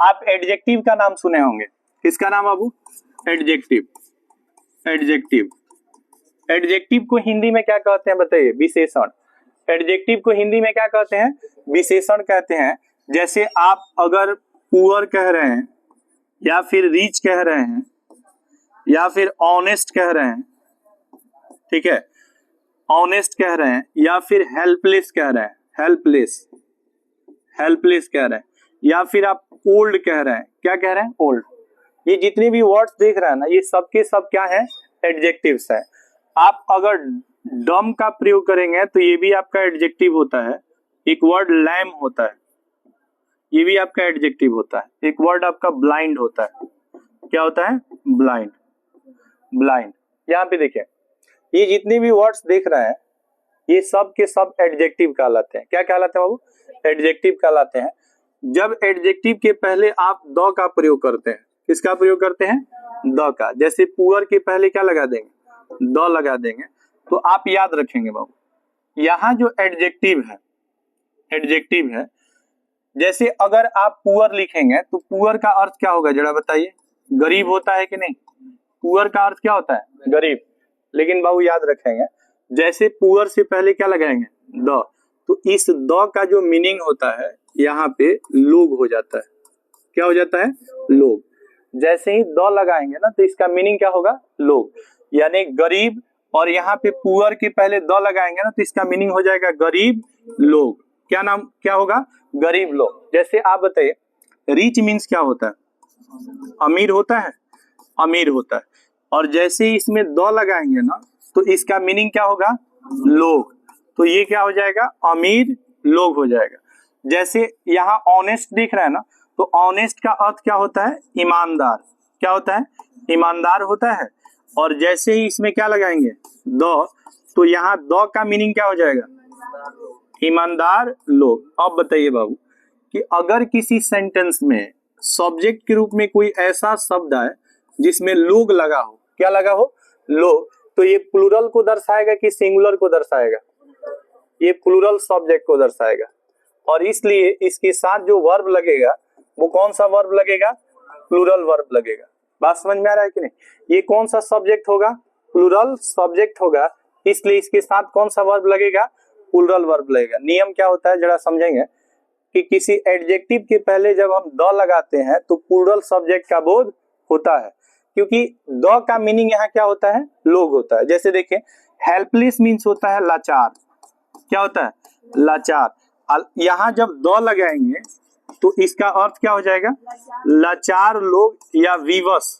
आप एडजेक्टिव का नाम सुने होंगे। किसका नाम बाबू? एडजेक्टिव। एडजेक्टिव, एडजेक्टिव को हिंदी में क्या कहते हैं बताइए? विशेषण। एडजेक्टिव को हिंदी में क्या कहते हैं? विशेषण कहते हैं। जैसे आप अगर पुअर कह रहे हैं, या फिर रिच कह रहे हैं, या फिर ऑनेस्ट कह रहे हैं, ठीक है, ऑनेस्ट कह रहे हैं, या फिर हेल्पलेस कह रहे हैं, हेल्पलेस, हेल्पलेस कह रहे हैं, या फिर आप ओल्ड कह रहे हैं। क्या कह रहे हैं? ओल्ड। ये जितने भी वर्ड्स देख रहे हैं ना, ये सबके सब क्या है? एडजेक्टिव्स है। आप अगर डम का प्रयोग करेंगे तो ये भी आपका एडजेक्टिव होता है। एक वर्ड लैम होता है, ये भी आपका एडजेक्टिव होता है। एक वर्ड आपका ब्लाइंड होता है। क्या होता है? ब्लाइंड। ब्लाइंड। यहाँ पे देखिए, ये जितने भी वर्ड्स देख रहे हैं, ये सब के सब एडजेक्टिव कहलाते हैं। क्या कहलाते हैं बाबू? एडजेक्टिव कहलाते हैं। जब एडजेक्टिव के पहले आप द का प्रयोग करते हैं, किसका प्रयोग करते हैं? द का। जैसे पुअर के पहले क्या लगा देंगे? द लगा देंगे। तो आप याद रखेंगे बाबू, यहाँ जो एडजेक्टिव है, एडजेक्टिव है, जैसे अगर आप पुअर लिखेंगे तो पुअर का अर्थ क्या होगा जरा बताइए? गरीब होता है कि नहीं? पुअर का अर्थ क्या होता है? गरीब। लेकिन बाबू याद रखेंगे, जैसे पुअर से पहले क्या लगाएंगे? द, तो इस द का जो मीनिंग होता है यहाँ पे लोग हो जाता है। क्या हो जाता है? लोग। जैसे ही द लगाएंगे ना तो इसका मीनिंग क्या होगा? लोग। यानी गरीब, और यहाँ पे पुअर के पहले द लगाएंगे ना तो इसका मीनिंग हो जाएगा गरीब लोग। क्या नाम क्या होगा? गरीब लोग। जैसे आप बताइए, रिच मीन्स क्या होता है? अमीर होता है, अमीर होता है। और जैसे ही इसमें द लगाएंगे ना तो इसका मीनिंग क्या होगा? लोग। तो ये क्या हो जाएगा? अमीर लोग हो जाएगा। जैसे यहाँ ऑनेस्ट दिख रहा है ना, तो ऑनेस्ट का अर्थ क्या होता है? ईमानदार। क्या होता है? ईमानदार होता है। और जैसे ही इसमें क्या लगाएंगे? द, तो यहाँ द का मीनिंग क्या हो जाएगा? ईमानदार लोग। अब बताइए बाबू कि अगर किसी सेंटेंस में सब्जेक्ट के रूप में कोई ऐसा शब्द है जिसमें लोग लगा हो, क्या लगा हो? लोग, तो ये प्लूरल को दर्शाएगा कि सिंगुलर को दर्शाएगा? ये प्लूरल सब्जेक्ट को दर्शाएगा। और इसलिए इसके साथ जो वर्ब लगेगा वो कौन सा वर्ब लगेगा? प्लूरल वर्ब लगेगा। बात समझ में आ रहा है कि नहीं? ये कौन सा सब्जेक्ट होगा? प्लूरल सब्जेक्ट होगा। इसलिए इसके साथ कौन सा वर्ब लगेगा? प्लूरल वर्ब लगेगा। नियम क्या होता है जरा समझेंगे कि किसी एडजेक्टिव के पहले जब हम द लगाते हैं तो प्लूरल सब्जेक्ट का बोध होता है, क्योंकि द का मीनिंग यहाँ क्या होता है? लोग होता है। जैसे देखिए, हेल्पलेस मीन्स होता है लाचार। क्या होता है? लाचार। यहाँ जब द लगाएंगे तो इसका अर्थ क्या हो जाएगा? लाचार लोग या विवश,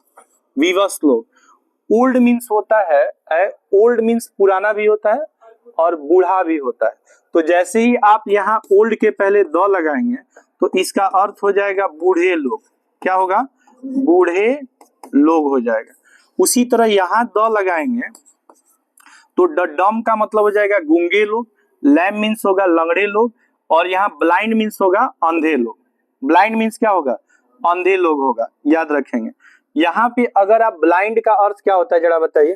विवश लोग। ओल्ड मीन्स होता है, ओल्ड मीन्स पुराना भी होता है और बूढ़ा भी होता है। तो जैसे ही आप यहाँ ओल्ड के पहले द लगाएंगे तो इसका अर्थ हो जाएगा बूढ़े लोग। क्या होगा? बूढ़े लोग हो जाएगा। उसी तरह यहाँ द लगाएंगे तो डम का मतलब हो जाएगा गूंगे लोग, लैम मीन्स होगा लंगड़े लोग, और यहाँ ब्लाइंड मीन्स होगा अंधे लोग। ब्लाइंड मीन्स क्या होगा? अंधे लोग होगा। याद रखेंगे। यहाँ पे अगर आप ब्लाइंड का अर्थ क्या होता है जरा बताइए?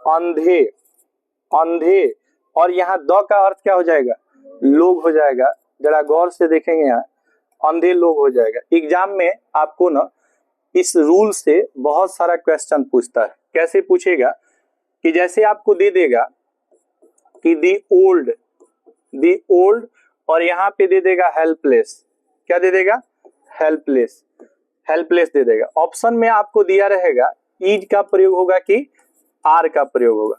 अंधे, अंधे। और यहाँ द का अर्थ क्या हो जाएगा? लोग हो जाएगा। जरा गौर से देखेंगे, यहाँ अंधे लोग हो जाएगा। एग्जाम में आपको ना इस रूल से बहुत सारा क्वेश्चन पूछता है। कैसे पूछेगा कि जैसे आपको दे देगा कि दी ओल्ड, दी ओल्ड, और यहाँ पे दे देगा हेल्पलेस। क्या दे देगा? हेल्पलेस, हेल्पलेस दे देगा। ऑप्शन में आपको दिया रहेगा इज का प्रयोग होगा कि आर का प्रयोग होगा,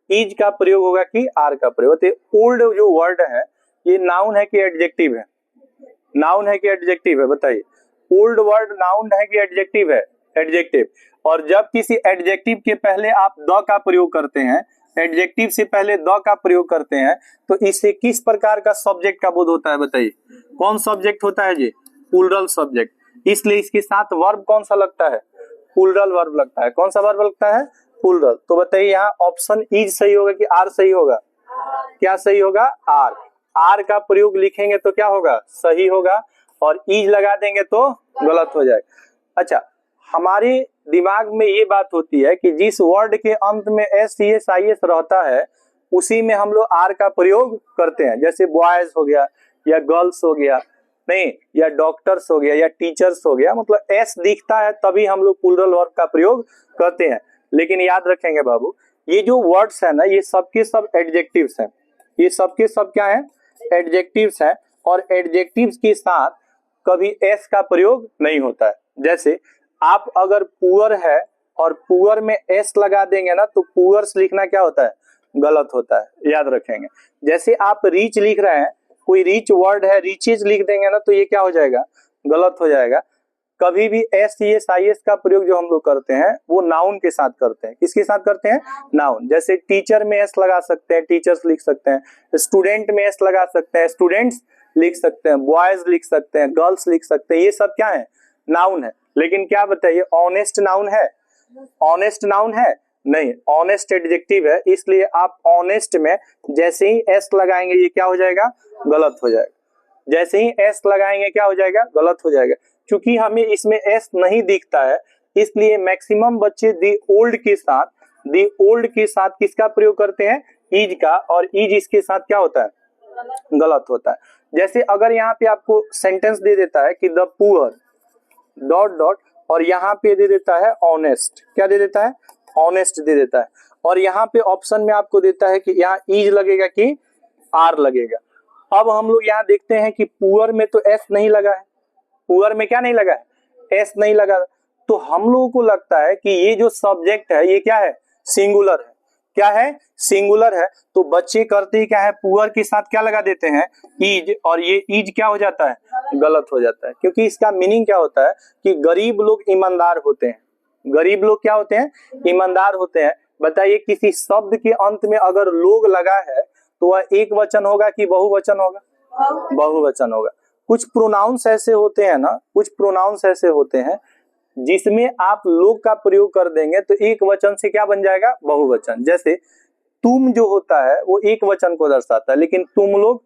इज का प्रयोग होगा कि आर का प्रयोग। तो ओल्ड जो वर्ड है ये नाउन है कि एडजेक्टिव है? नाउन है कि एडजेक्टिव है? बताइए। ओल्ड वर्ड नाउन है कि एडजेक्टिव है? एडजेक्टिव। और जब किसी एडजेक्टिव के पहले आप द का प्रयोग करते हैं, एडजेक्टिव से पहले द का प्रयोग करते हैं, तो इससे किस प्रकार का सब्जेक्ट का बोध होता है बताइए? कौन सब्जेक्ट होता है जी? Plural subject. इसलिए इसके साथ वर्ब कौन सा लगता है? प्लूरल वर्ब लगता है। कौन सा वर्ब लगता है? प्लूरल। तो बताइए यहाँ ऑप्शन इज सही होगा कि आर सही होगा? क्या सही होगा? आर। आर का प्रयोग लिखेंगे तो क्या होगा? सही होगा, और इज लगा देंगे तो गलत हो जाएगा। अच्छा, हमारे दिमाग में ये बात होती है कि जिस वर्ड के अंत में S C S I S रहता है उसी में हम लोग आर का प्रयोग करते हैं। जैसे बॉयज हो गया या गर्ल्स हो गया, नहीं, या डॉक्टर्स हो गया या टीचर्स हो गया, मतलब एस दिखता है तभी हम लोग प्लूरल वर्ब का प्रयोग करते हैं। लेकिन याद रखेंगे बाबू, ये जो वर्ड्स है ना, ये सबके सब एडजेक्टिव्स हैं, ये सबके सब क्या है, एडजेक्टिव्स हैं, और एडजेक्टिव्स के साथ कभी एस का प्रयोग नहीं होता है। जैसे आप अगर पुअर है और पुअर में एस लगा देंगे ना, तो पुअर्स लिखना क्या होता है, गलत होता है, याद रखेंगे। जैसे आप रिच लिख रहे हैं, कोई रिच वर्ड है, रिचेज लिख देंगे ना, तो ये क्या हो जाएगा, गलत हो जाएगा। कभी भी एस एस आई एस का प्रयोग जो हम लोग करते हैं वो नाउन के साथ करते हैं। किसके साथ करते हैं, नाउन। जैसे टीचर में एस लगा सकते हैं, टीचर्स लिख सकते हैं, स्टूडेंट में एस लगा सकते हैं, स्टूडेंट्स लिख सकते हैं, बॉयज लिख सकते हैं, गर्ल्स लिख सकते हैं, ये सब क्या है, नाउन है। लेकिन क्या बताइए, ऑनेस्ट नाउन है, ऑनेस्ट नाउन है नहीं, ऑनेस्ट एडजेक्टिव है, इसलिए आप ऑनेस्ट में जैसे ही एस लगाएंगे ये क्या हो जाएगा, गलत हो जाएगा। जैसे ही एस लगाएंगे क्या हो जाएगा, गलत हो जाएगा। क्योंकि हमें इसमें एस नहीं दिखता है, इसलिए मैक्सिमम बच्चे दी ओल्ड के साथ किसका प्रयोग करते हैं, इज का, और इज इसके साथ क्या होता है, गलत होता है। जैसे अगर यहाँ पे आपको सेंटेंस दे देता है कि द पुअर डॉट डॉट, और यहाँ पे दे देता है ऑनेस्ट, क्या दे देता है, ऑनेस्ट दे देता है, और यहाँ पे ऑप्शन में आपको देता है कि यहाँ इज लगेगा कि आर लगेगा। अब हम लोग यहाँ देखते हैं कि पुअर में तो एस नहीं लगा है, पुअर में क्या नहीं लगा है, एस नहीं लगा, तो हम लोगों को लगता है कि ये जो सब्जेक्ट है ये क्या है, सिंगुलर है, क्या है, सिंगुलर है। तो बच्चे करते ही क्या है, पुअर के साथ क्या लगा देते हैं, इज, और ये इज क्या हो जाता है, गलत हो जाता है। क्योंकि इसका मीनिंग क्या होता है कि गरीब लोग ईमानदार होते हैं, गरीब लोग क्या होते हैं, ईमानदार होते हैं। बताइए किसी शब्द के अंत में अगर लोग लगा है तो वह एक वचन होगा कि बहुवचन होगा, बहुवचन होगा। कुछ प्रोनाउंस ऐसे होते हैं ना, कुछ प्रोनाउंस ऐसे होते हैं जिसमें आप लोग का प्रयोग कर देंगे तो एक वचन से क्या बन जाएगा, बहुवचन। जैसे तुम जो होता है वो एक वचन को दर्शाता है, लेकिन तुम लोग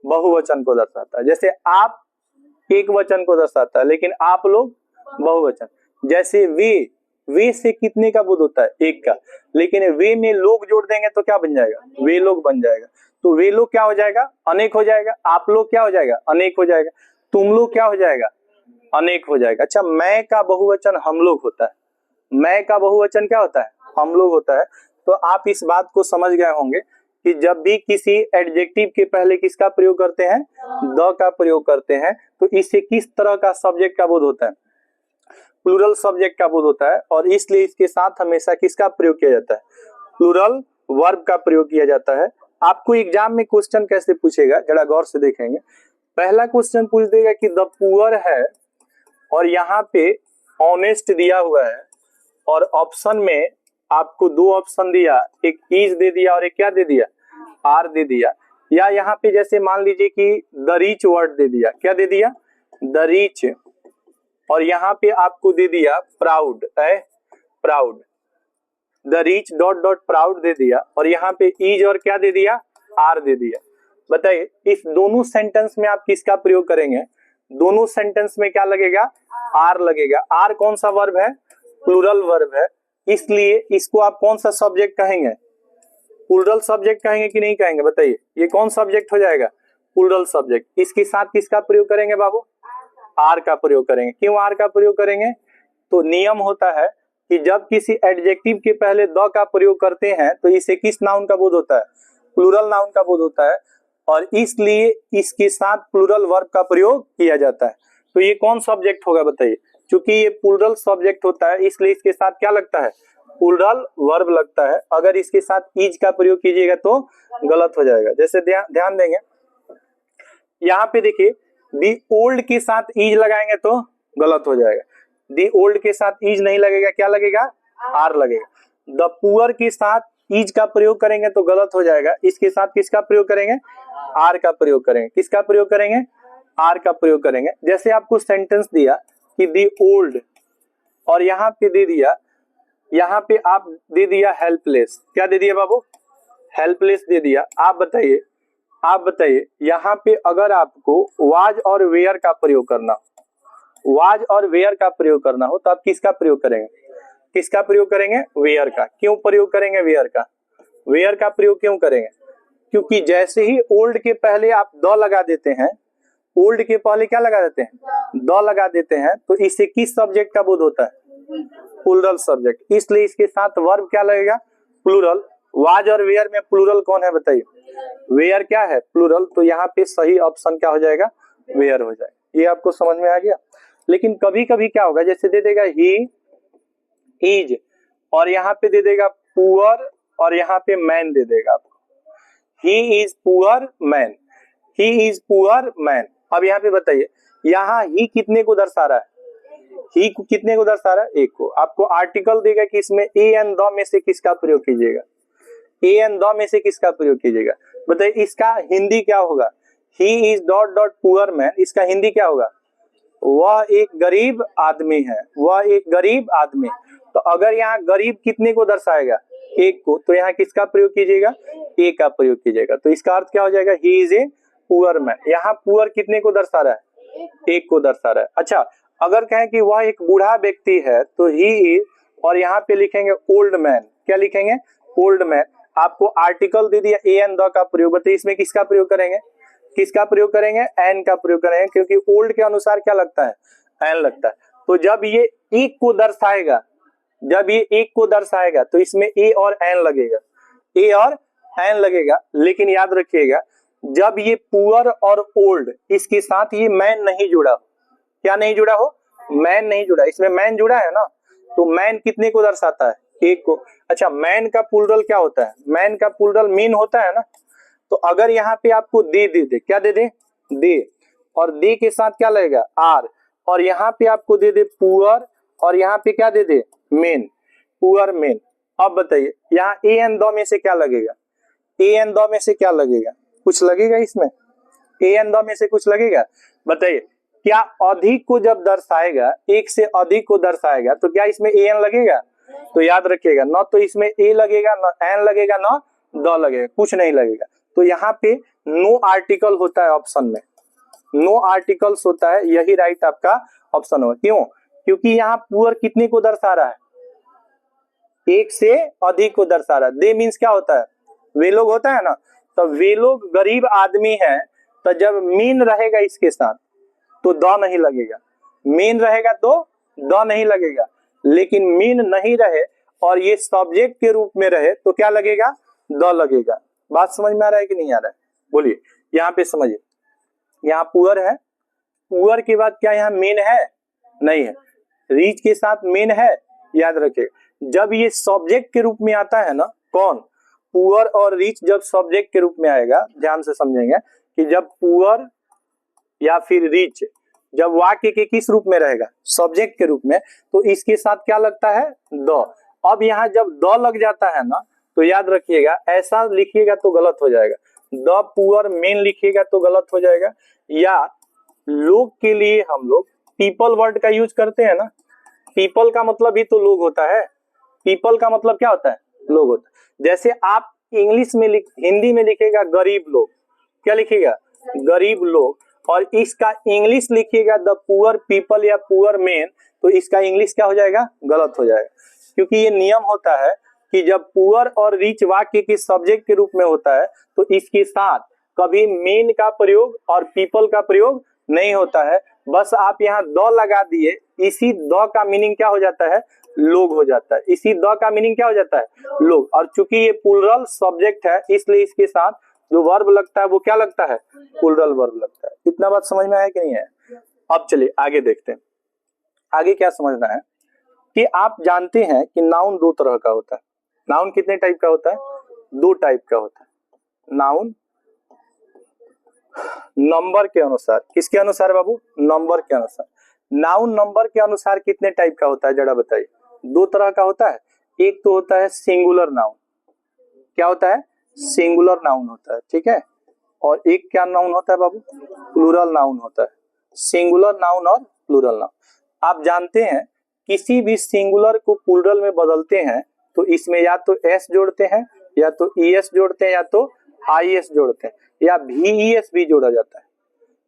बहुवचन को दर्शाता है। जैसे आप एक वचन को दर्शाता है, लेकिन आप लोग बहुवचन। जैसे वे से कितने का बोध होता है, एक का, लेकिन वे में लोग जोड़ देंगे तो क्या बन जाएगा, वे लोग बन जाएगा। तो वे लोग क्या हो जाएगा, अनेक हो जाएगा। आप लोग क्या हो जाएगा, अनेक हो जाएगा। तुम लोग क्या हो जाएगा, अनेक हो जाएगा। अच्छा, मैं का बहुवचन हम लोग होता है, मैं का बहुवचन क्या होता है, हम लोग होता है। तो आप इस बात को समझ गए होंगे कि जब भी किसी एडजेक्टिव के पहले किसका प्रयोग करते हैं, द का प्रयोग करते हैं, तो इससे किस तरह का सब्जेक्ट का बोध होता है, प्लूरल सब्जेक्ट का बोध होता है। और इसलिए इसके साथ हमेशा किसका प्रयोग किया जाता है, प्लूरल वर्ब का प्रयोग किया जाता है। आपको एग्जाम में क्वेश्चन कैसे पूछेगा, जरा गौर से देखेंगे। पहला क्वेश्चन पूछ देगा कि द पुअर है, और यहाँ पे ऑनेस्ट दिया हुआ है, और ऑप्शन में आपको दो ऑप्शन दिया, एक इज दे दिया और एक क्या दे दिया, आर दे दिया। या यहाँ पे जैसे मान लीजिए कि द रिच वर्ड दे दिया, क्या दे दिया, द रिच, और यहाँ पे आपको दे दिया proud, proud, the rich dot dot proud दे दिया, और यहाँ पे इज और क्या दे दिया, आर दे दिया। बताइए इस दोनों सेंटेंस में आप किसका प्रयोग करेंगे, दोनों सेंटेंस में क्या लगेगा, आर लगेगा। आर कौन सा वर्ब है, प्लूरल वर्ब है, इसलिए इसको आप कौन सा सब्जेक्ट कहेंगे, प्लूरल सब्जेक्ट कहेंगे कि नहीं कहेंगे। बताइए ये कौन सब्जेक्ट हो जाएगा, प्लूरल सब्जेक्ट। इसके साथ किसका प्रयोग करेंगे बाबू, आर का प्रयोग करेंगे। क्यों आर का प्रयोग करेंगे, तो नियम होता है कि जब किसी एडजेक्टिव के पहले द का प्रयोग करते हैं तो इसे किस नाउन का बोध होता है, प्लूरल नाउन का बोध होता है, और इसलिए इसके साथ प्लूरल वर्ब का प्रयोग किया जाता है। तो ये कौन सब्जेक्ट होगा बताइए, क्योंकि ये प्लूरल सब्जेक्ट होता है इसलिए इसके साथ क्या लगता है, प्लूरल वर्ब लगता है। अगर इसके साथ इज का प्रयोग कीजिएगा तो गलत हो जाएगा। जैसे ध्यान देंगे यहाँ पे देखिए, दी ओल्ड के साथ इज लगाएंगे तो गलत हो जाएगा, दी ओल्ड के साथ इज नहीं लगेगा, क्या लगेगा, आर लगेगा। द पुअर के साथ इज का प्रयोग करेंगे तो गलत हो जाएगा, इसके साथ किसका प्रयोग करेंगे, आर का प्रयोग करेंगे। किसका प्रयोग करेंगे, आर का प्रयोग करेंगे। जैसे आपको सेंटेंस दिया कि दी ओल्ड, और यहाँ पे दे दिया, यहाँ पे आप दे दिया हेल्पलेस, क्या दे दिया बाबू, हेल्पलेस दे दिया। आप बताइए यहाँ पे अगर आपको वाज और वेयर का प्रयोग करना, वाज और वेयर का प्रयोग करना हो तो आप किसका प्रयोग करेंगे, किसका प्रयोग करेंगे, वेयर का। क्यों प्रयोग करेंगे वेयर का, वेयर का प्रयोग क्यों करेंगे, क्योंकि जैसे ही ओल्ड के पहले आप द लगा देते हैं ओल्ड के पहले क्या लगा देते हैं, द लगा देते हैं, तो इससे किस सब्जेक्ट का बोध होता है, प्लूरल सब्जेक्ट, इसलिए इसके साथ वर्ब क्या लगेगा, प्लूरल। वाज और वेयर में प्लूरल कौन है बताइए, वेयर क्या है, प्लूरल, तो यहाँ पे सही ऑप्शन क्या हो जाएगा, वेयर हो जाएगा। ये आपको समझ में आ गया। लेकिन कभी कभी क्या होगा, जैसे दे देगा ही इज और यहाँ पे दे देगा पुअर और यहाँ पे मैन दे देगा आपको, he is poor man, he is poor man. अब यहाँ पे बताइए, यहाँ ही कितने को दर्शा रहा है, ही कितने को दर्शा रहा है, एक को। आपको आर्टिकल देगा कि इसमें ए एंड द में से किसका प्रयोग कीजिएगा, ए एंड द में से किसका प्रयोग कीजिएगा, बताइए इसका हिंदी क्या होगा, he is dot dot poor man, इसका हिंदी क्या होगा, वह एक गरीब आदमी है, वह एक गरीब आदमी। तो अगर यहाँ गरीब कितने को दर्शाएगा, एक को, तो यहाँ किसका प्रयोग कीजिएगा, ए का प्रयोग कीजिएगा। तो इसका अर्थ क्या हो जाएगा, he is a poor man. यहाँ पुअर कितने को दर्शा रहा है, एक को दर्शा रहा है। अच्छा, अगर कहें कि वह एक बूढ़ा व्यक्ति है तो ही इज, और यहाँ पे लिखेंगे ओल्ड मैन, क्या लिखेंगे, ओल्ड मैन। आपको आर्टिकल दे दिया ए एंड द का प्रयोग, बताइए इसमें किसका प्रयोग करेंगे, किसका प्रयोग करेंगे, एन का प्रयोग करेंगे, क्योंकि ओल्ड के अनुसार क्या लगता है, एन लगता है। तो जब ये एक को दर्शाएगा, जब ये एक को दर्शाएगा तो इसमें ए और एन लगेगा, ए और एन लगेगा। लेकिन याद रखिएगा, जब ये पुअर और ओल्ड, इसके साथ ये मैन नहीं जुड़ा हो, क्या नहीं जुड़ा हो, मैन नहीं जुड़ा, इसमें मैन जुड़ा है ना, तो मैन कितने को दर्शाता है, एक को। अच्छा, मैन का प्लूरल क्या होता है, मैन का प्लूरल मीन होता है ना। तो अगर यहाँ पे आपको दे दे, क्या दे दे, दे, और दे के साथ क्या लगेगा, आर, और यहाँ पे आपको दे दे पुअर, और यहाँ पे क्या दे दे, मेन, पुअर मेन। अब बताइए यहाँ ए एंड द में से क्या लगेगा, ए एंड द में से क्या लगेगा, कुछ लगेगा इसमें, ए एंड द में से कुछ लगेगा, बताइए। क्या अधिक को जब दर्शाएगा, एक से अधिक को दर्शाएगा, तो क्या इसमें ए एन लगेगा, तो याद रखिएगा, न तो इसमें ए लगेगा, न एन लगेगा, न द लगेगा, कुछ नहीं लगेगा। तो यहाँ पे नो आर्टिकल होता है ऑप्शन में, नो आर्टिकल्स होता है, यही राइट आपका ऑप्शन होगा। क्यों, क्योंकि यहाँ पुअर कितने को दर्शा रहा है, एक से अधिक को दर्शा रहा है। दे मीन्स क्या होता है, वे लोग होता है ना, तो वे लोग गरीब आदमी हैं, तो जब मीन रहेगा इसके साथ तो द नहीं लगेगा, मीन रहेगा तो द नहीं लगेगा। लेकिन मीन नहीं रहे और ये सब्जेक्ट के रूप में रहे तो क्या लगेगा, द लगेगा। बात समझ में आ रहा है कि नहीं आ रहा है, बोलिए। यहाँ पे समझिए, यहाँ पुअर है, पुअर के बाद क्या यहाँ मेन है, नहीं है। रिच के साथ मेन है, याद रखिए। जब ये सब्जेक्ट के रूप में आता है ना, कौन, पुअर और रिच जब सब्जेक्ट के रूप में आएगा, ध्यान से समझेंगे कि जब पुअर या फिर रिच जब वाक्य के किस रूप में रहेगा, सब्जेक्ट के रूप में, तो इसके साथ क्या लगता है, द। अब यहाँ जब द लग जाता है ना, तो याद रखिएगा, ऐसा लिखिएगा तो गलत हो जाएगा, द पुअर मेन लिखिएगा तो गलत हो जाएगा। या लोग के लिए हम लोग पीपल वर्ड का यूज करते हैं ना, पीपल का मतलब ही तो लोग होता है, पीपल का मतलब क्या होता है, लोग होता है। जैसे आप इंग्लिश में हिंदी में लिखेगा गरीब लोग, क्या लिखिएगा, गरीब लोग, और इसका इंग्लिश लिखिएगा द पुअर पीपल या पुअर मेन, तो इसका इंग्लिश क्या हो जाएगा, गलत हो जाएगा। क्योंकि ये नियम होता है कि जब पुअर और रिच वाक्य के सब्जेक्ट के रूप में होता है तो इसके साथ कभी मेन का प्रयोग और पीपल का प्रयोग नहीं होता है। बस आप यहाँ द लगा दिए, इसी द का मीनिंग क्या हो जाता है, लोग हो जाता है, इसी द का मीनिंग क्या हो जाता है, लोग। और चूंकि ये प्लूरल सब्जेक्ट है, इसलिए इसके साथ जो वर्ब लगता है वो क्या लगता है, प्लूरल वर्ब लगता है। इतना बात समझ में आया कि नहीं है। अब चलिए आगे देखते हैं, आगे क्या समझना है कि आप जानते हैं कि नाउन दो तरह का होता है। नाउन कितने टाइप का होता है, दो टाइप का होता है। नाउन नंबर के अनुसार, किसके अनुसार बाबू, नंबर के अनुसार। नाउन नंबर के अनुसार कितने टाइप का होता है, जरा बताइए। दो तरह का होता है, एक तो होता है सिंगुलर नाउन, क्या होता है, सिंगुलर नाउन होता है, ठीक है। और एक क्या नाउन होता है बाबू, प्लूरल नाउन होता है। सिंगुलर नाउन और प्लूरल नाउन, आप जानते हैं किसी भी सिंगुलर को प्लूरल में बदलते हैं तो इसमें या तो एस जोड़ते हैं, या तो ईएस जोड़ते हैं, या तो आईएस जोड़ते हैं, या वीईएस भी जोड़ा जाता है।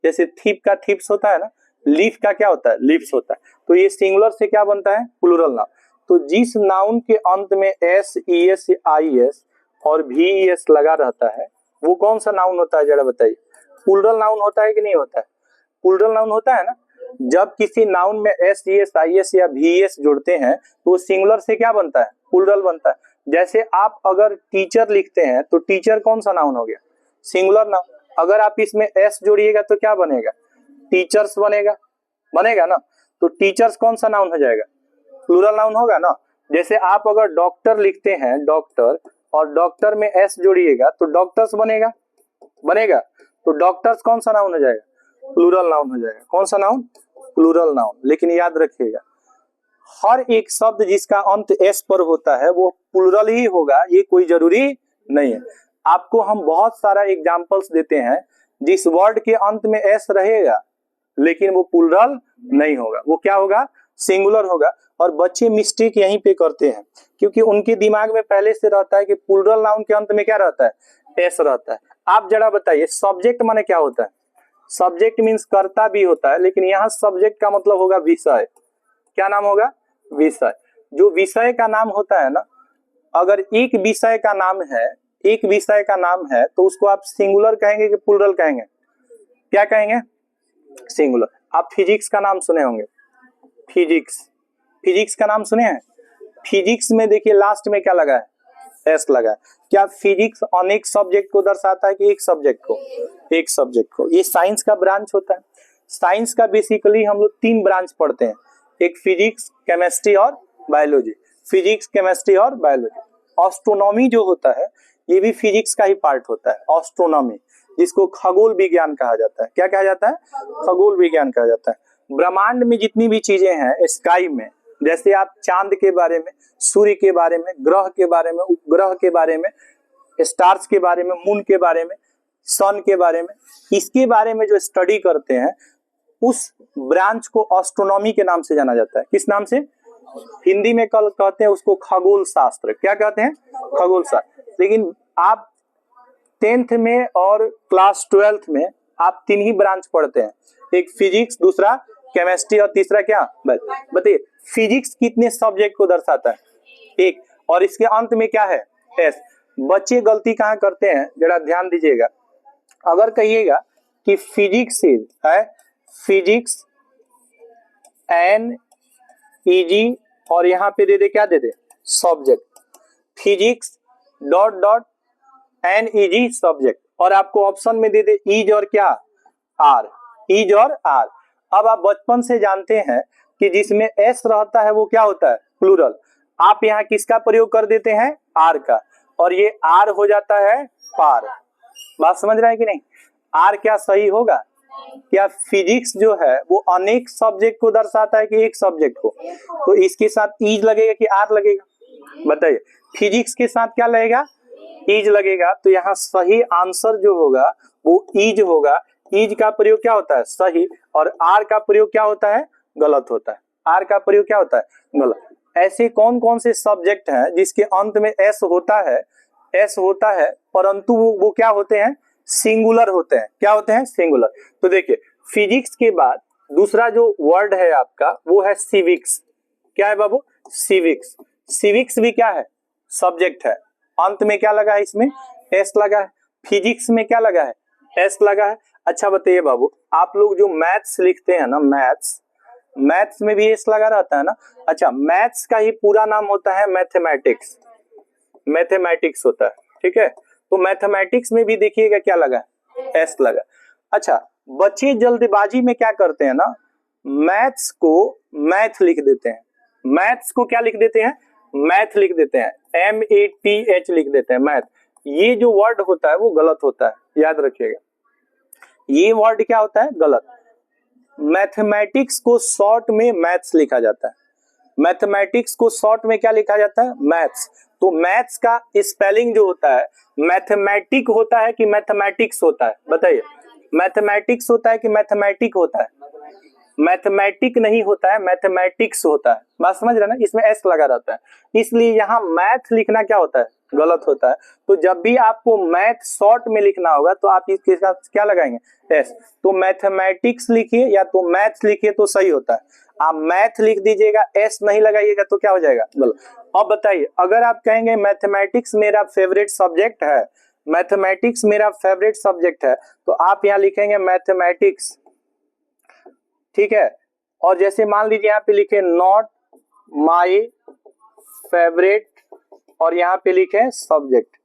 जैसे थीप का थीप्स होता है ना, लीफ का क्या होता है, लीव्स होता है। तो ये सिंगुलर से क्या बनता है, प्लूरल नाउन। तो जिस नाउन के अंत में एस, ईएस, आईएस और वीईएस लगा रहता है वो कौन सा नाउन होता है, जरा बताइए। प्लूरल नाउन होता है कि नहीं होता है। प्लूरल नाउन होता है ना, जब किसी नाउन में एस एस आई एस या वी एस जुड़ते हैं तो सिंगुलर से क्या बनता है, प्लूरल बनता है। जैसे आप अगर टीचर लिखते हैं तो टीचर कौन सा नाउन हो गया, सिंगुलर नाउन। अगर आप इसमें एस जोड़िएगा तो क्या बनेगा, टीचर्स बनेगा, बनेगा ना। तो टीचर्स कौन सा नाउन हो जाएगा, प्लूरल नाउन होगा ना। जैसे आप अगर डॉक्टर लिखते हैं, डॉक्टर, और डॉक्टर में एस जोड़िएगा तो डॉक्टर्स बनेगा, बनेगा। तो डॉक्टर्स कौन सा नाउन हो जाएगा, प्लूरल नाउन हो जाएगा। कौन सा नाउन, प्लूरल नाउन। लेकिन याद रखिएगा हर एक शब्द जिसका अंत एस पर होता है वो प्लूरल ही होगा, ये कोई जरूरी नहीं है। आपको हम बहुत सारा एग्जांपल्स देते हैं जिस वर्ड के अंत में एस रहेगा लेकिन वो प्लूरल नहीं होगा, वो क्या होगा, सिंगुलर होगा। और बच्चे मिस्टेक यहीं पे करते हैं क्योंकि उनके दिमाग में पहले से रहता है कि प्लूरल नाउन के अंत में क्या रहता है, एस रहता है। आप जरा बताइए सब्जेक्ट माने क्या होता है, सब्जेक्ट मीन्स कर्ता भी होता है, लेकिन यहाँ सब्जेक्ट का मतलब होगा विषय। क्या नाम होगा, विषय। जो विषय का नाम होता है ना, अगर एक विषय का नाम है, एक विषय का नाम है तो उसको आप सिंगुलर कहेंगे कि प्लूरल कहेंगे, क्या कहेंगे, सिंगुलर। आप फिजिक्स का नाम सुने होंगे, फिजिक्स, फिजिक्स का नाम सुने हैं। फिजिक्स में देखिए लास्ट में क्या लगा है, एस लगा है। क्या फिजिक्स अनेक सब्जेक्ट को दर्शाता है कि एक सब्जेक्ट को, एक सब्जेक्ट को। ये साइंस का ब्रांच होता है। साइंस का बेसिकली हम लोग 3 ब्रांच पढ़ते हैं, एक फिजिक्स, केमिस्ट्री और बायोलॉजी। फिजिक्स, केमिस्ट्री और बायोलॉजी। एस्ट्रोनॉमी जो होता है ये भी फिजिक्स का ही पार्ट होता है, एस्ट्रोनॉमी, जिसको खगोल विज्ञान कहा जाता है। क्या कहा जाता है, खगोल विज्ञान कहा जाता है। ब्रह्मांड में जितनी भी चीजें हैं स्काई में, जैसे आप चांद के बारे में, सूर्य के बारे में, ग्रह के बारे में, उपग्रह के बारे में, स्टार्स के बारे में, मून के बारे में, सन के बारे में, इसके बारे में जो स्टडी करते हैं उस ब्रांच को एस्ट्रोनॉमी के नाम से जाना जाता है। किस नाम से, हिंदी में कल कहते हैं उसको खगोल शास्त्र। क्या कहते हैं, खगोल शास्त्र। लेकिन आप 10th में और क्लास 12th में आप 3 ही ब्रांच पढ़ते हैं, एक फिजिक्स, दूसरा केमिस्ट्री और तीसरा क्या, बताइए फिजिक्स कितने सब्जेक्ट को दर्शाता है, एक, और इसके अंत में क्या है, एस। बच्चे गलती कहाँ करते हैं, जरा ध्यान दीजिएगा। अगर कहिएगा कि फिजिक्स इज है, फिजिक्स एन ईजी, और यहाँ पे दे दे क्या दे दे, subject, physics dot dot an easy subject, और आपको ऑप्शन में दे दे ईज और क्या, आर, ईज और आर। अब आप बचपन से जानते हैं कि जिसमें एस रहता है वो क्या होता है, प्लूरल। आप यहाँ किसका प्रयोग कर देते हैं, आर का, और ये आर हो जाता है पार। बात समझ रहे हैं कि नहीं, आर क्या सही होगा। क्या फिजिक्स जो है वो अनेक सब्जेक्ट को दर्शाता है कि एक सब्जेक्ट को, तो इसके साथ ईज लगेगा कि आर लगेगा, बताइए। फिजिक्स के साथ क्या लगेगा, ईज लगेगा। तो यहाँ सही आंसर जो होगा वो ईज होगा। ईज का प्रयोग क्या होता है, सही, और आर का प्रयोग क्या होता है, गलत होता है। आर का प्रयोग क्या होता है, गलत। ऐसे कौन कौन से सब्जेक्ट हैं जिसके अंत में एस होता है, एस होता है, परंतु वो क्या होते हैं, सिंगुलर होते हैं। क्या होते हैं, सिंगुलर। तो देखिए फिजिक्स के बाद दूसरा जो वर्ड है आपका वो है सिविक्स। क्या है बाबू, सिविक्स। सिविक्स भी क्या है, सब्जेक्ट है। अंत में क्या लगा है, इसमें एस लगा है। फिजिक्स में क्या लगा है, एस लगा है। अच्छा बताइए बाबू, आप लोग जो मैथ्स लिखते हैं ना, मैथ्स, मैथ्स में भी एस लगा रहता है ना। अच्छा, मैथ्स का ही पूरा नाम होता है मैथमेटिक्स, मैथमेटिक्स होता है, ठीक है। तो मैथमेटिक्स में भी देखिएगा क्या लगा है, एस लगा। अच्छा, बच्चे जल्दबाजी में क्या करते हैं ना, मैथ्स को मैथ लिख देते हैं। मैथ्स को क्या लिख देते हैं, मैथ लिख देते हैं, MATH लिख देते हैं, मैथ। ये जो वर्ड होता है वो गलत होता है, याद रखिएगा। ये वर्ड क्या होता है, गलत। मैथमेटिक्स को शॉर्ट में मैथ्स लिखा जाता है। मैथमेटिक्स को शॉर्ट में क्या लिखा जाता है, मैथ्स। तो मैथ्स का स्पेलिंग जो होता है मैथमेटिक होता है कि मैथमेटिक्स होता है, बताइए। मैथमेटिक्स होता है कि मैथमेटिक होता है, मैथमेटिक नहीं होता है, मैथमेटिक्स होता है। बात समझ रहे ना, इसमें एस लगा रहता है, इसलिए यहाँ मैथ लिखना क्या होता है, गलत होता है। तो जब भी आपको मैथ शॉर्ट में लिखना होगा तो आप इसके साथ क्या लगाएंगे, एस। तो मैथमेटिक्स लिखिए या तो मैथ्स लिखिए तो सही होता है। आप मैथ लिख दीजिएगा, एस नहीं लगाइएगा तो क्या हो जाएगा, गलत। अब बताइए, अगर आप कहेंगे मैथमेटिक्स मेरा फेवरेट सब्जेक्ट है, मैथमेटिक्स मेरा फेवरेट सब्जेक्ट है, तो आप यहाँ लिखेंगे मैथमेटिक्स, ठीक है। और जैसे मान लीजिए यहाँ पे लिखे नॉट माई फेवरेट और यहाँ पे लिखे सब्जेक्ट,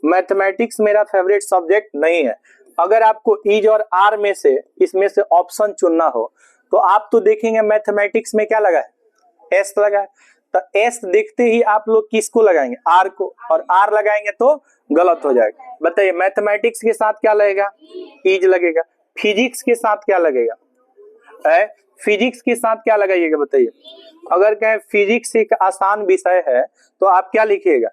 मैथमेटिक्स मेरा फेवरेट सब्जेक्ट नहीं है। अगर आपको इज और आर में से इसमें से ऑप्शन चुनना हो तो आप तो देखेंगे मैथमेटिक्स में क्या लगा है, एस लगा है, तो एस देखते ही आप लोग किसको लगाएंगे, आर को, और आर लगाएंगे तो गलत हो जाएगा। बताइए मैथमेटिक्स के साथ क्या लगेगा, इज लगेगा। फिजिक्स के साथ क्या लगेगा, फिजिक्स के साथ क्या लगाइएगा बताइए। अगर कहें फिजिक्स एक आसान विषय है तो आप क्या लिखिएगा,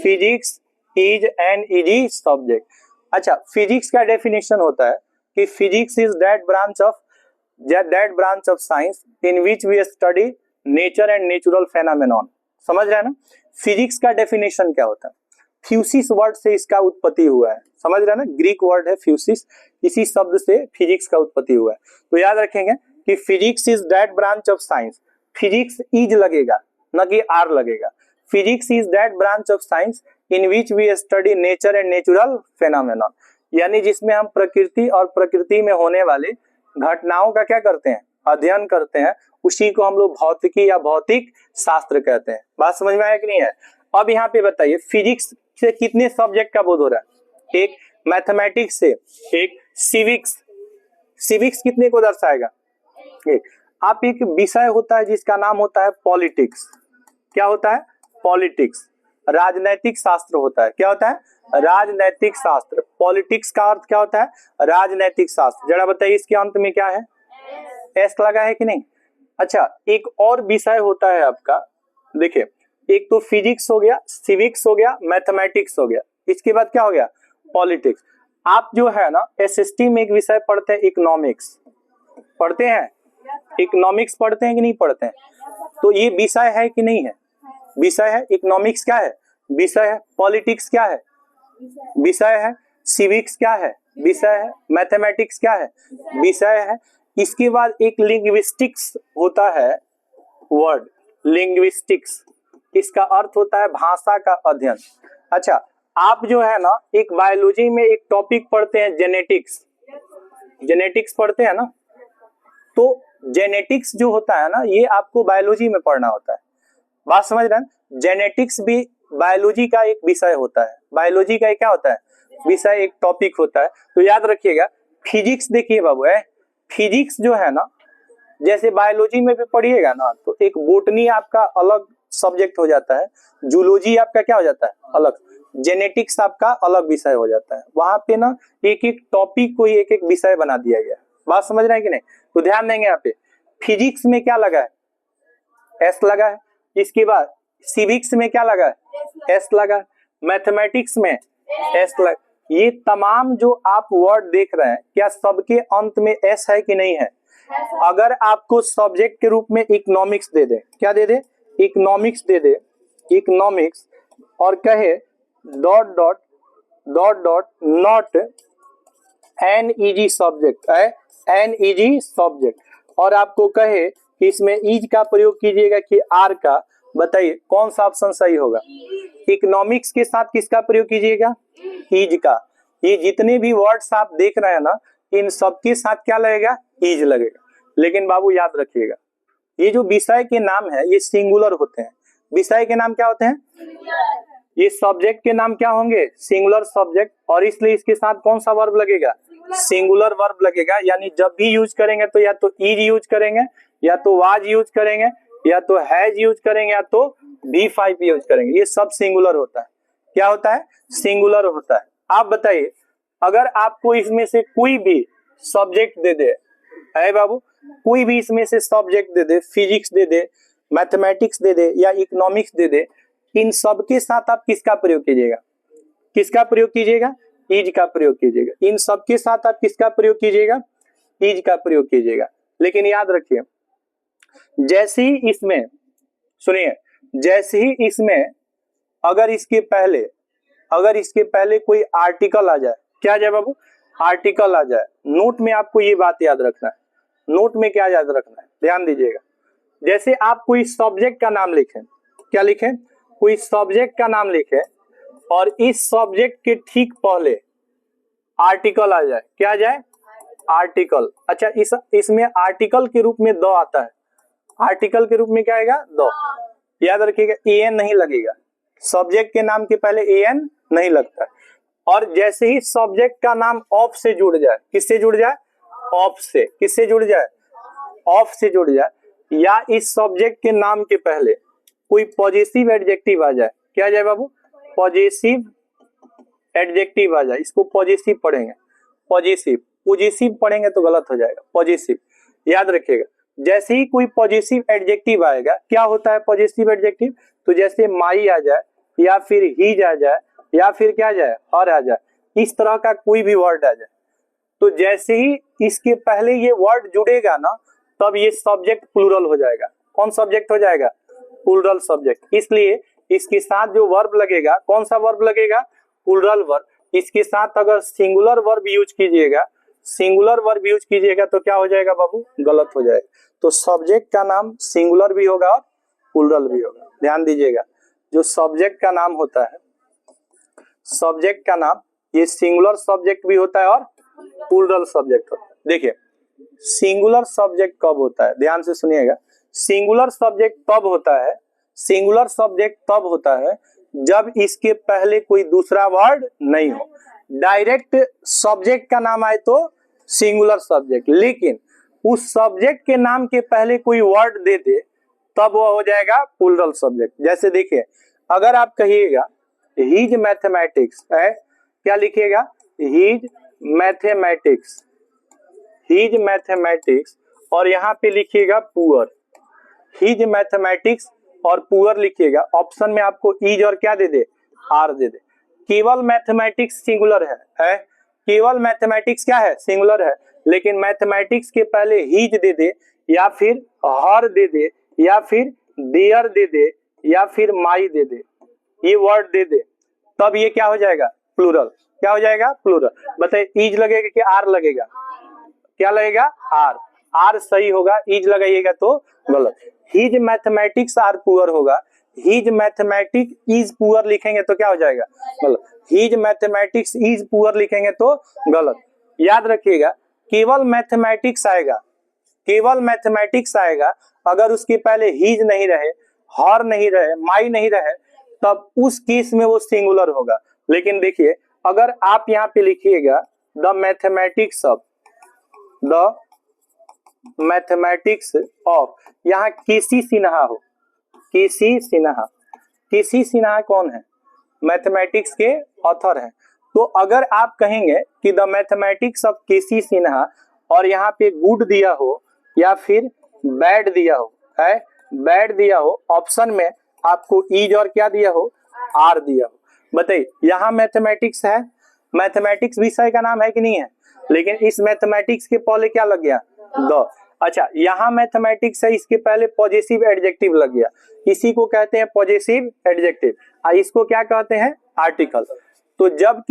physics is an easy subject. अच्छा, फिजिक्स का डेफिनेशन होता है कि physics is that branch of science in which we study nature and natural phenomenon. समझ रहे हैं ना, फिजिक्स का डेफिनेशन क्या होता है, फ्यूसिस वर्ड से इसका उत्पत्ति हुआ है। समझ रहे हैं ना, ग्रीक वर्ड है फ्यूसिस, इसी शब्द से फिजिक्स का उत्पत्ति हुआ है। तो याद रखेंगे कि physics is that branch of science, physics is लगेगा न कि आर लगेगा। Physics is that branch of science in which we study nature and natural phenomenon, यानी जिसमें हम प्रकृति और प्रकृति में होने वाले घटनाओं का क्या करते हैं, अध्ययन करते हैं, उसी को हम लोग भौतिकी या भौतिक शास्त्र कहते हैं। बात समझ में आया कि नहीं है। अब यहाँ पे बताइए फिजिक्स से कितने सब्जेक्ट का बोध हो रहा है, एक मैथमेटिक्स से, एक सिविक्स, सिविक्स कितने को दर्शाएगा, एक। आप एक विषय होता है जिसका नाम होता है पॉलिटिक्स, क्या होता है, पॉलिटिक्स, राजनैतिक शास्त्र होता है, क्या होता है, राजनैतिक शास्त्र। पॉलिटिक्स का अर्थ क्या होता है, राजनैतिक शास्त्र। जरा बताइए इसके अंत में क्या है, एस लगा है कि नहीं। अच्छा, एक और विषय होता है आपका, देखिए एक तो फिजिक्स हो गया, सिविक्स हो गया, मैथमेटिक्स हो गया, इसके बाद क्या हो गया, पॉलिटिक्स। आप जो है ना एसएसटी में एक विषय पढ़ते हैं, इकोनॉमिक्स पढ़ते हैं, इकोनॉमिक्स पढ़ते हैं कि नहीं पढ़ते हैं, तो ये विषय है कि नहीं है, विषय है। इकोनॉमिक्स क्या है, विषय है। पॉलिटिक्स क्या है, विषय है। सिविक्स क्या है, विषय है। मैथमेटिक्स क्या है, विषय है। इसके बाद एक लिंग्विस्टिक्स होता है वर्ड, लिंग्विस्टिक्स, इसका अर्थ होता है भाषा का अध्ययन। अच्छा, आप जो है ना एक बायोलॉजी में एक टॉपिक पढ़ते हैं जेनेटिक्स, जेनेटिक्स पढ़ते हैं ना, तो जेनेटिक्स जो होता है ना ये आपको बायोलॉजी में पढ़ना होता है। बात समझ रहे हैं, जेनेटिक्स भी बायोलॉजी का एक विषय होता है, बायोलॉजी का एक क्या होता है, विषय, एक टॉपिक होता है। तो याद रखिएगा फिजिक्स, देखिए बाबू है, फिजिक्स जो है ना जैसे बायोलॉजी में भी पढ़िएगा ना तो एक बोटनी आपका अलग सब्जेक्ट हो जाता है, जूलॉजी आपका क्या हो जाता है अलग, जेनेटिक्स आपका अलग विषय हो जाता है। वहां पे ना एक एक टॉपिक को ही एक एक विषय बना दिया गया। बात समझ रहे हैं कि नहीं। तो ध्यान देंगे यहाँ पे, फिजिक्स में क्या लगा है, एस लगा है। इसके बाद सिविक्स में क्या लगा है, एस लगा है। मैथमेटिक्स में एस लगा। ये तमाम जो आप वर्ड देख रहे हैं क्या सबके अंत में एस है कि नहीं है। अगर आपको सब्जेक्ट के रूप में इकोनॉमिक्स दे दे, क्या दे दे, इकोनॉमिक्स दे दे, इकोनॉमिक्स, और कहे dot dot dot dot not an easy subject है, एन इजी सब्जेक्ट, और आपको कहे कि इसमें इज का प्रयोग कीजिएगा कि आर का, बताइए कौन सा ऑप्शन सही होगा। इकोनॉमिक्स के साथ किसका प्रयोग कीजिएगा, इज का। ये जितने भी वर्ड्स आप देख रहे हैं ना इन सबके साथ क्या लगेगा, इज लगेगा। लेकिन बाबू याद रखिएगा ये जो विषय के नाम है ये सिंगुलर होते हैं। विषय के नाम क्या होते हैं, ये सब्जेक्ट के नाम क्या होंगे, सिंगुलर सब्जेक्ट, और इसलिए इसके साथ कौन सा वर्ब लगेगा, सिंगुलर वर्ब लगेगा। यानी जब भी यूज करेंगे तो या तो इज यूज करेंगे, या तो वाज यूज करेंगे, या तो हैज यूज करेंगे, या तो V5 यूज करेंगे। ये सब सिंगुलर होता है। क्या होता है, सिंगुलर होता है। आप बताइए अगर आपको इसमें से कोई भी सब्जेक्ट दे दे, है बाबू, कोई भी इसमें से subject they they, physics they they, mathematics दे दे, या इकोनॉमिक्स दे दे, इन सब के साथ आप किसका प्रयोग कीजिएगा, किसका प्रयोग कीजिएगा, इज का प्रयोग कीजिएगा। इन सब के साथ आप किसका प्रयोग कीजिएगा, इज का प्रयोग कीजिएगा। लेकिन याद रखिए जैसे ही इसमें, सुनिए, जैसे ही इसमें अगर इसके पहले कोई आर्टिकल आ जाए, क्या आ जाए बाबू, आर्टिकल आ जाए, नोट में आपको ये बात याद रखना है। नोट में क्या याद रखना है, ध्यान दीजिएगा। जैसे आप कोई सब्जेक्ट का नाम लिखें, क्या लिखें, कोई सब्जेक्ट का नाम लिखें, और इस सब्जेक्ट के ठीक पहले आर्टिकल आ जाए, क्या आ जाए, आर्टिकल। अच्छा, इसमें आर्टिकल के रूप में द आता है, आर्टिकल के रूप में क्या आएगा, द। याद रखिएगा एन नहीं लगेगा, सब्जेक्ट के नाम के पहले एन नहीं लगता है। और जैसे ही सब्जेक्ट का नाम ऑफ से जुड़ जाए, किससे जुड़ जाए, ऑफ से, किससे जुड़ जाए, ऑफ से जुड़ जाए, या इस सब्जेक्ट के नाम के पहले कोई पॉजिटिव एडजेक्टिव आ जाए, क्या आ जाए बाबू, पॉजिटिव एडजेक्टिव आ जाए, इसको पॉजिटिव पढ़ेंगे, पॉजिटिव, पॉजिटिव पढ़ेंगे तो गलत हो जाएगा, पॉजिटिव। याद रखिएगा जैसे ही कोई पॉजिटिव एडजेक्टिव आएगा, क्या होता है पॉजिटिव एडजेक्टिव, तो जैसे माई आ जाए, या फिर हीज आ जाए, या फिर क्या आ जाए, हर आ जाए, इस तरह का कोई भी वर्ड आ जाए, तो जैसे ही इसके पहले ये वर्ड जुड़ेगा ना, तब ये सब्जेक्ट प्लूरल हो जाएगा। कौन सब्जेक्ट हो जाएगा, प्लूरल सब्जेक्ट। इसलिए इसके साथ जो वर्ब लगेगा, कौन सा वर्ब लगेगा, प्लूरल वर्ब। इसके साथ अगर सिंगुलर वर्ब यूज कीजिएगा, सिंगुलर वर्ब यूज कीजिएगा तो क्या हो जाएगा बाबू, गलत हो जाएगा। तो सब्जेक्ट का नाम सिंगुलर भी होगा और प्लूरल भी होगा। ध्यान दीजिएगा, जो सब्जेक्ट का नाम होता है, सब्जेक्ट का नाम ये सिंगुलर सब्जेक्ट भी होता है और प्लूरल सब्जेक्ट होता है। देखिए सिंगुलर सब्जेक्ट कब होता है, ध्यान से सुनिएगा, सिंगुलर सब्जेक्ट तब होता है, सिंगुलर सब्जेक्ट तब होता है जब इसके पहले कोई दूसरा वर्ड नहीं हो। डायरेक्ट सब्जेक्ट का नाम आए तो सिंगुलर सब्जेक्ट, लेकिन उस सब्जेक्ट के नाम के पहले कोई वर्ड दे दे तब वो हो जाएगा प्लूरल सब्जेक्ट। जैसे देखिए, अगर आप कहिएगा हीज मैथमेटिक्स है, क्या लिखिएगा, हीज मैथमेटिक्स, हीज मैथमेटिक्स, और यहाँ पे लिखिएगा पुअर, हीज मैथमेटिक्स और पुअर लिखिएगा। ऑप्शन में आपको ईज और क्या दे दे, आर दे दे। केवल मैथमेटिक्स सिंगुलर है, केवल मैथमेटिक्स क्या है, सिंगुलर है, लेकिन मैथमेटिक्स के पहले हीज दे दे, या फिर हर दे दे, या फिर देयर दे दे, या फिर माई दे दे, ये वर्ड दे दे, तब ये क्या हो जाएगा, प्लूरल। क्या हो जाएगा, प्लूरल। बताइए ईज लगेगा कि आर लगेगा, क्या लगेगा, आर, आर सही होगा, ईज लगाइएगा तो गलत। हीज मैथमेटिक्स आर पुअर होगा, हीज मैथमेटिक्स इज पुअर लिखेंगे तो क्या हो जाएगा, गलत। हीज मैथमेटिक्स इज पुअर लिखेंगे तो गलत। याद रखिएगा केवल मैथमेटिक्स आएगा, केवल मैथमेटिक्स आएगा, अगर उसके पहले हीज नहीं रहे, हर नहीं रहे, माई नहीं रहे, तब उस केस में वो सिंगुलर होगा। लेकिन देखिए अगर आप यहाँ पे लिखिएगा the mathematics of, the mathematics of, यहाँ केसी सिन्हा हो, केसी सिन्हा, केसी सिन्हा कौन है, मैथमेटिक्स के ऑथर हैं। तो अगर आप कहेंगे कि the mathematics of KC Sinha, और यहाँ पे गुड दिया हो या फिर बैड दिया हो, है बैड दिया हो, ऑप्शन में आपको ईज और क्या दिया हो, आर दिया हो। बताइए यहाँ मैथमेटिक्स है, मैथमेटिक्स विषय का नाम है कि नहीं है, लेकिन इस मैथमेटिक्स के पहले क्या लग गया, द। अच्छा यहाँ मैथमेटिक्स है, इसके पहले पॉजिटिव एडजेक्टिव लग गया, इसी को कहते हैं पॉजिटिव एडजेक्टिव, इसको क्या कहते हैं, आर्टिकल। तो जब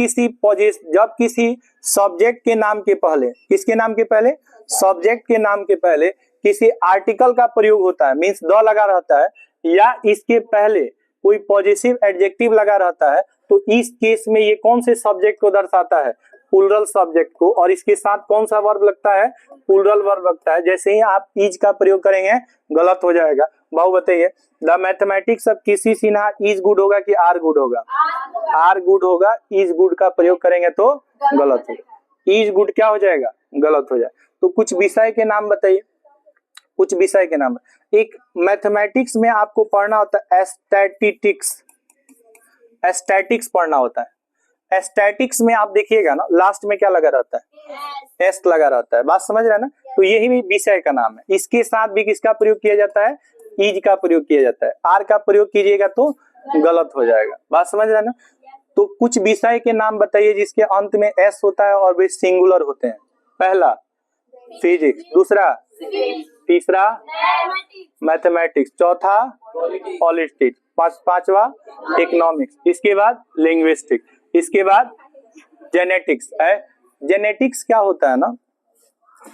किसी सब्जेक्ट के नाम के पहले, किसके नाम के पहले, सब्जेक्ट के नाम के पहले किसी आर्टिकल का प्रयोग होता है, मीन्स द लगा रहता है, या इसके पहले कोई पॉजिटिव एडजेक्टिव लगा रहता है, तो इस केस में ये कौन से सब्जेक्ट को दर्शाता है, प्लूरल सब्जेक्ट को, और इसके साथ कौन सा वर्ब लगता है, प्लूरल वर्ब लगता है। जैसे ही आप इज का प्रयोग करेंगे गलत हो जाएगा। बाबू बताइए the mathematics of KC Sinha is good होगा कि आर गुड होगा, आर गुड होगा, इज गुड का प्रयोग करेंगे तो गलत होगा, इज गुड क्या हो जाएगा, गलत हो जाए। तो कुछ विषय के नाम बताइए, कुछ विषय के नाम। एक मैथमेटिक्स में आपको पढ़ना होता है एस्थेटिक्स, एस्थेटिक्स पढ़ना होता है। एस्थेटिक्स में आप देखिएगा ना लास्ट में क्या लगा रहता है, एस्ट लगा रहता है, बात समझ रहे हैं ना। तो यही भी विषय का नाम है, इसके साथ भी किसका प्रयोग किया जाता है, इज का प्रयोग किया जाता है। आर का प्रयोग कीजिएगा तो गलत हो जाएगा, बात समझ रहे हैं ना। तो कुछ विषय के नाम बताइए जिसके अंत में एस होता है और वे सिंगुलर होते हैं। पहला फिजिक्स, दूसरा, तीसरा मैथमेटिक्स, चौथा पॉलिटिक्स, पांचवा इकोनॉमिक्स, इसके बाद लिंग्विस्टिक, इसके बाद जेनेटिक्स है। जेनेटिक्स क्या होता है ना,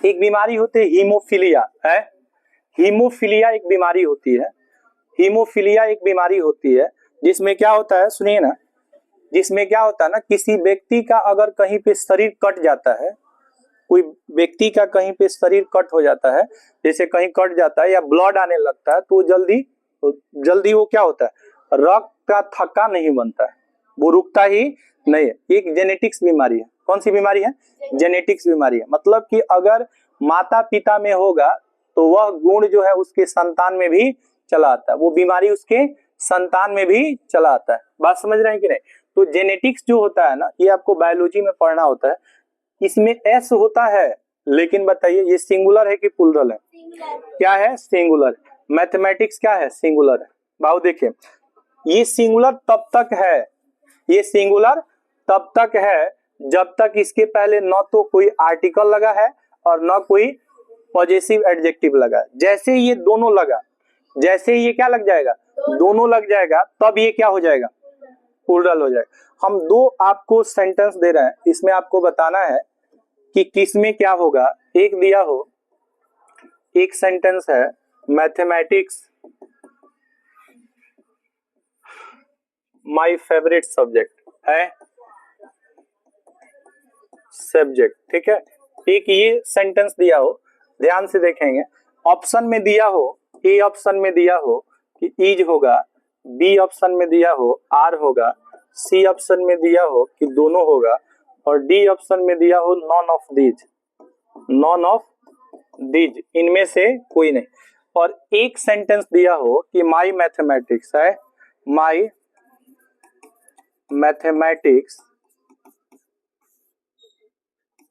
एक बीमारी होती है हीमोफीलिया, है हीमोफीलिया एक बीमारी होती है, हीमोफीलिया एक बीमारी होती है जिसमें क्या होता है, सुनिए ना, जिसमें क्या होता है ना, किसी व्यक्ति का अगर कहीं पे शरीर कट जाता है, कोई व्यक्ति का कहीं पे शरीर कट हो जाता है, जैसे कहीं कट जाता है या ब्लड आने लगता है, तो जल्दी जल्दी वो क्या होता है, रक्त का थक्का नहीं बनता है, वो रुकता ही नहीं है। एक जेनेटिक्स बीमारी है। कौन सी बीमारी है? जेनेटिक्स बीमारी है। मतलब कि अगर माता पिता में होगा तो वह गुण जो है उसके संतान में भी चला आता है, वो बीमारी उसके संतान में भी चला आता है। बात समझ रहे हैं कि नहीं? तो जेनेटिक्स जो होता है ना, ये आपको बायोलॉजी में पढ़ना होता है। इसमें एस होता है, लेकिन बताइए ये सिंगुलर है कि प्लूरल है? क्या है? सिंगुलर। मैथमेटिक्स क्या है? सिंगुलर है। बाबू देखिए, ये सिंगुलर तब तक है, ये सिंगुलर तब तक है जब तक इसके पहले न तो कोई आर्टिकल लगा है और न कोई पॉजेसिव एडजेक्टिव लगा है। जैसे ये दोनों लगा, जैसे ये क्या लग जाएगा, दोनों लग जाएगा, तब ये क्या हो जाएगा, प्लूरल हो जाएगा। हम दो आपको सेंटेंस दे रहे हैं, इसमें आपको बताना है कि किसमें क्या होगा। एक दिया हो, एक सेंटेंस है मैथमेटिक्स माय फेवरेट सब्जेक्ट है, सब्जेक्ट, ठीक है। एक ये सेंटेंस दिया हो, ध्यान से देखेंगे। ऑप्शन में दिया हो, ए ऑप्शन में दिया हो कि इज होगा, बी ऑप्शन में दिया हो आर होगा, सी ऑप्शन में दिया हो कि दोनों होगा, और डी ऑप्शन में दिया हो none of these, none of these, इनमें से कोई नहीं। और एक सेंटेंस दिया हो कि माई मैथमेटिक्स है, माई मैथमेटिक्स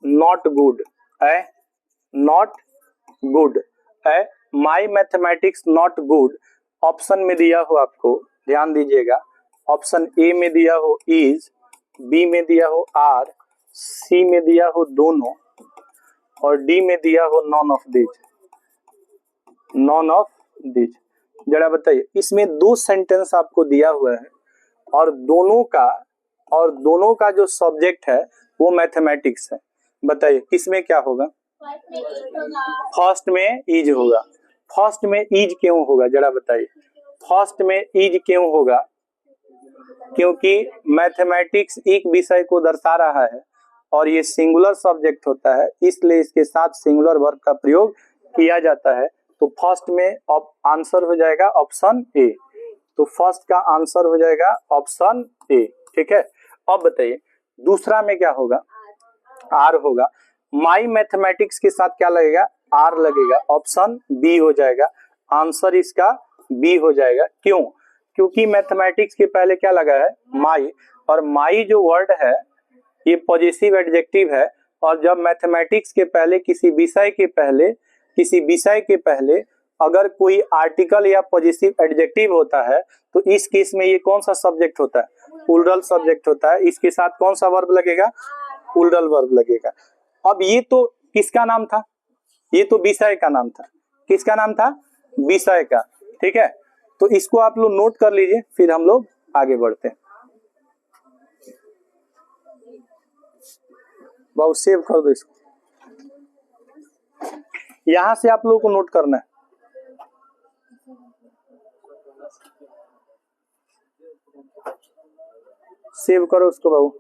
नॉट गुड है, नॉट गुड है, माई मैथमेटिक्स नॉट गुड। ऑप्शन में दिया हो, आपको ध्यान दीजिएगा, ऑप्शन ए में दिया हो इज, बी में दिया हो आर, सी में दिया हो दोनों, और डी में दिया हो none of these, none of these. जरा बताइए, इसमें दो सेंटेंस आपको दिया हुआ है और दोनों का जो सब्जेक्ट है वो मैथमेटिक्स है। बताइए किसमें क्या होगा? फर्स्ट में इज होगा। फर्स्ट में इज क्यों होगा, जरा बताइए, फर्स्ट में इज क्यों होगा? क्योंकि मैथमेटिक्स एक विषय को दर्शा रहा है और ये सिंगुलर सब्जेक्ट होता है, इसलिए इसके साथ सिंगुलर वर्ब का प्रयोग किया जाता है। तो फर्स्ट में आंसर हो जाएगा ऑप्शन ए। तो फर्स्ट का आंसर हो जाएगा ऑप्शन ए, ठीक है। अब बताइए दूसरा में क्या होगा? आर होगा। माई मैथमेटिक्स के साथ क्या लगेगा? आर लगेगा, ऑप्शन बी हो जाएगा, आंसर इसका बी हो जाएगा। क्यों? क्योंकि मैथमेटिक्स के पहले क्या लगा है? माई, और माई जो वर्ड है ये पॉजिटिव एडजेक्टिव है, और जब मैथमेटिक्स के पहले किसी विषय के पहले अगर कोई आर्टिकल या पॉजिटिव एडजेक्टिव होता है तो इस केस में ये कौन सा सब्जेक्ट होता है? प्लूरल सब्जेक्ट होता है। इसके साथ कौन सा वर्ब लगेगा? प्लूरल वर्ब लगेगा। अब ये तो किसका नाम था? ये तो विषय का नाम था। किसका नाम था? विषय का, ठीक है। तो इसको आप लोग नोट कर लीजिए, फिर हम लोग आगे बढ़ते हैं। बहुत सेव कर दो इसको, यहां से आप लोगों को नोट करना है। सेव करो उसको बाबू।